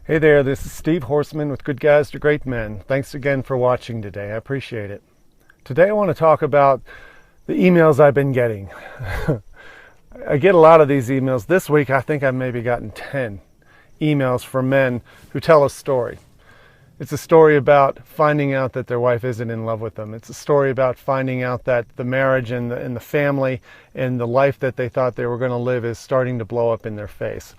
Hey there, this is Steve Horseman with Good Guys to Great Men. Thanks again for watching today. I appreciate it. Today I want to talk about the emails I've been getting. I get a lot of these emails. This week I think I've maybe gotten 10 emails from men who tell a story. It's a story about finding out that their wife isn't in love with them. It's a story about finding out that the marriage and the family and the life that they thought they were going to live is starting to blow up in their face.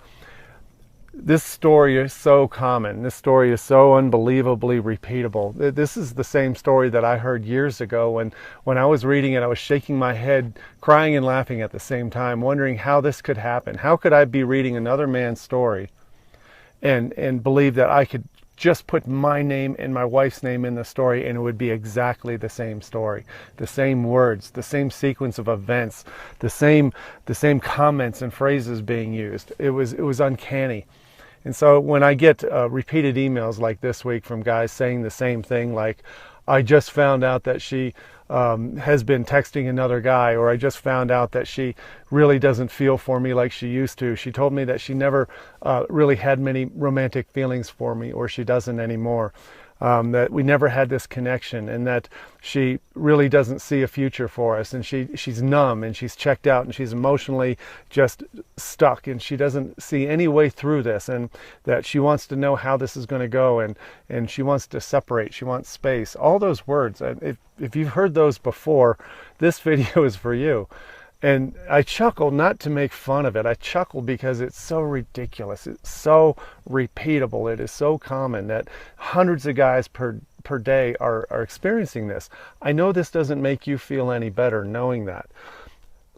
This story is so common. This story is so unbelievably repeatable. This is the same story that I heard years ago when I was reading it. I was shaking my head, crying and laughing at the same time, wondering how this could happen. How could I be reading another man's story and believe that I could just put my name and my wife's name in the story and it would be exactly the same story, the same words, the same sequence of events, the same comments and phrases being used. It was uncanny. And so when I get repeated emails like this week from guys saying the same thing, like, I just found out that she has been texting another guy, or I just found out that she really doesn't feel for me like she used to. She told me that she never really had many romantic feelings for me, or she doesn't anymore. That we never had this connection, and that she really doesn't see a future for us, and she's numb, and she's checked out, and she's emotionally just stuck, and she doesn't see any way through this, and that she wants to know how this is going to go, and she wants to separate, she wants space. All those words, if you've heard those before, this video is for you. And I chuckle not to make fun of it. I chuckle because it's so ridiculous. It's so repeatable. It is so common that hundreds of guys per day are experiencing this. I know this doesn't make you feel any better knowing that.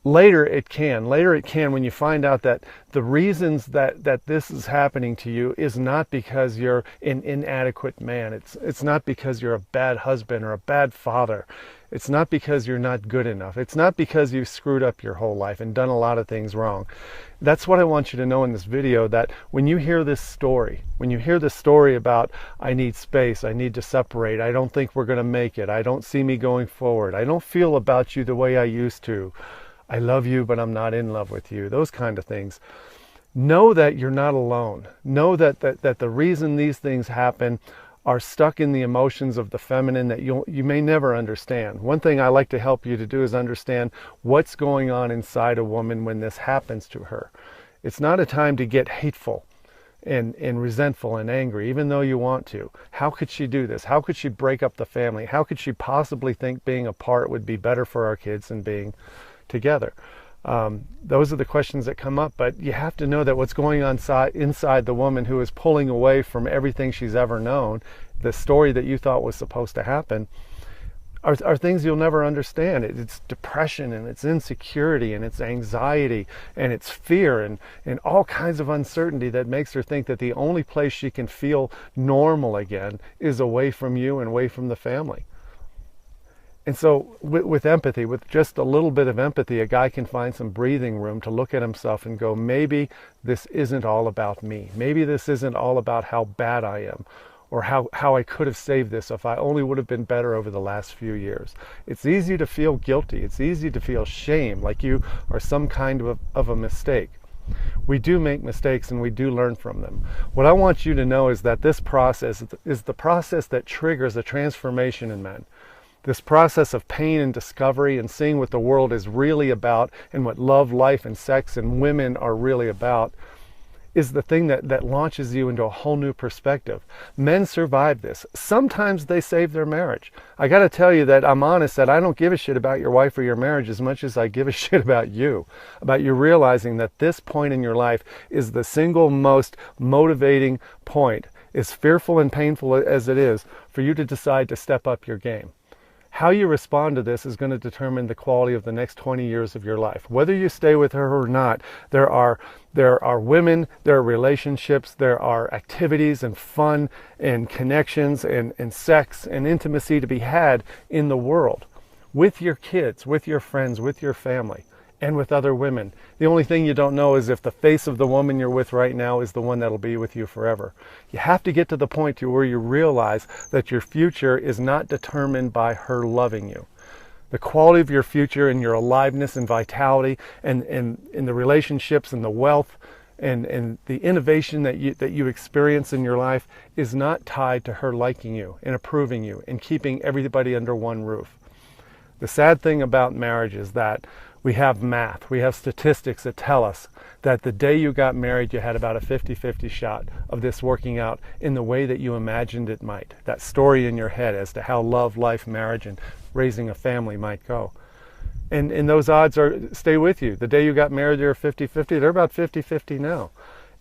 Later it can when you find out that the reasons that this is happening to you is not because you're an inadequate man. It's not because you're a bad husband or a bad father. It's not because you're not good enough. It's not because you've screwed up your whole life and done a lot of things wrong. That's what I want you to know in this video, that when you hear this story, about I need space, I need to separate, I don't think we're going to make it, I don't see me going forward, I don't feel about you the way I used to, I love you but I'm not in love with you, those kind of things, know that you're not alone. Know that the reason these things happen are stuck in the emotions of the feminine that you may never understand. One thing I like to help you to do is understand what's going on inside a woman when this happens to her. It's not a time to get hateful and resentful and angry, even though you want to. How could she do this? How could she break up the family? How could she possibly think being apart would be better for our kids than being together? Those are the questions that come up, but you have to know that what's going on inside the woman who is pulling away from everything she's ever known, the story that you thought was supposed to happen, are things you'll never understand. It's depression, and it's insecurity, and it's anxiety, and it's fear, and all kinds of uncertainty that makes her think that the only place she can feel normal again is away from you and away from the family. And so with empathy, with just a little bit of empathy, a guy can find some breathing room to look at himself and go, maybe this isn't all about me. Maybe this isn't all about how bad I am, or how I could have saved this if I only would have been better over the last few years. It's easy to feel guilty. It's easy to feel shame, like you are some kind of a mistake. We do make mistakes and we do learn from them. What I want you to know is that this process is the process that triggers a transformation in men. This process of pain and discovery and seeing what the world is really about and what love, life, and sex and women are really about is the thing that launches you into a whole new perspective. Men survive this. Sometimes they save their marriage. I got to tell you that I'm honest, that I don't give a shit about your wife or your marriage as much as I give a shit about you realizing that this point in your life is the single most motivating point, as fearful and painful as it is, for you to decide to step up your game. How you respond to this is going to determine the quality of the next 20 years of your life. Whether you stay with her or not, there are women, there are relationships, there are activities and fun and connections and sex and intimacy to be had in the world. With your kids, with your friends, with your family, and with other women. The only thing you don't know is if the face of the woman you're with right now is the one that'll be with you forever. You have to get to the point to where you realize that your future is not determined by her loving you. The quality of your future and your aliveness and vitality and the relationships and the wealth And the innovation that you experience in your life is not tied to her liking you and approving you and keeping everybody under one roof. The sad thing about marriage is that we have math, we have statistics that tell us that the day you got married, you had about a 50-50 shot of this working out in the way that you imagined it might. That story in your head as to how love, life, marriage, and raising a family might go. And those odds stay with you. The day you got married, you're 50-50. They're about 50-50 now.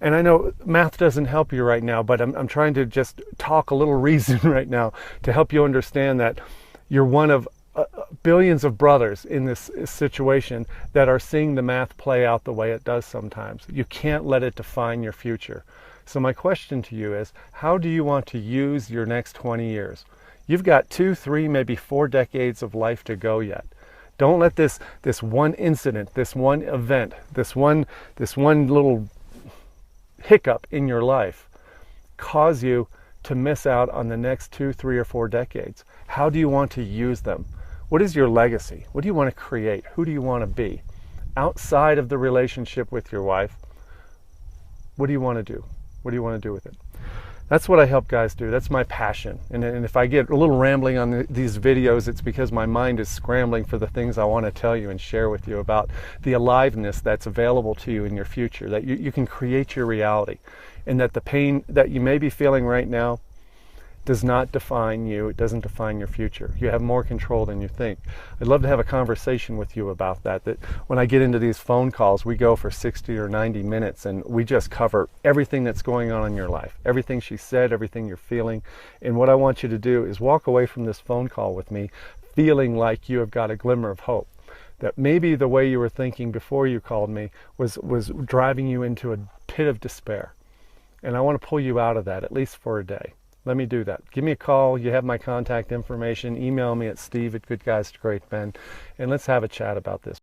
And I know math doesn't help you right now, but I'm trying to just talk a little reason right now to help you understand that you're one of billions of brothers in this situation that are seeing the math play out the way it does sometimes. You can't let it define your future. So my question to you is, how do you want to use your next 20 years? You've got 2, 3, maybe 4 decades of life to go yet. Don't let this one incident, this one event, this one little hiccup in your life cause you to miss out on the next 2, 3, or 4 decades. How do you want to use them? What is your legacy? What do you want to create? Who do you want to be? Outside of the relationship with your wife, what do you want to do? What do you want to do with it? That's what I help guys do. That's my passion. And if I get a little rambling on these videos, it's because my mind is scrambling for the things I want to tell you and share with you about the aliveness that's available to you in your future, that you can create your reality, and that the pain that you may be feeling right now does not define you. It doesn't define your future. You have more control than you think. I'd love to have a conversation with you about that. That when I get into these phone calls, we go for 60 or 90 minutes and we just cover everything that's going on in your life, everything she said, everything you're feeling. And what I want you to do is walk away from this phone call with me feeling like you have got a glimmer of hope. That maybe the way you were thinking before you called me was driving you into a pit of despair. And I want to pull you out of that, at least for a day. Let me do that. Give me a call. You have my contact information. Email me at steve@goodguys2greatmen, and let's have a chat about this.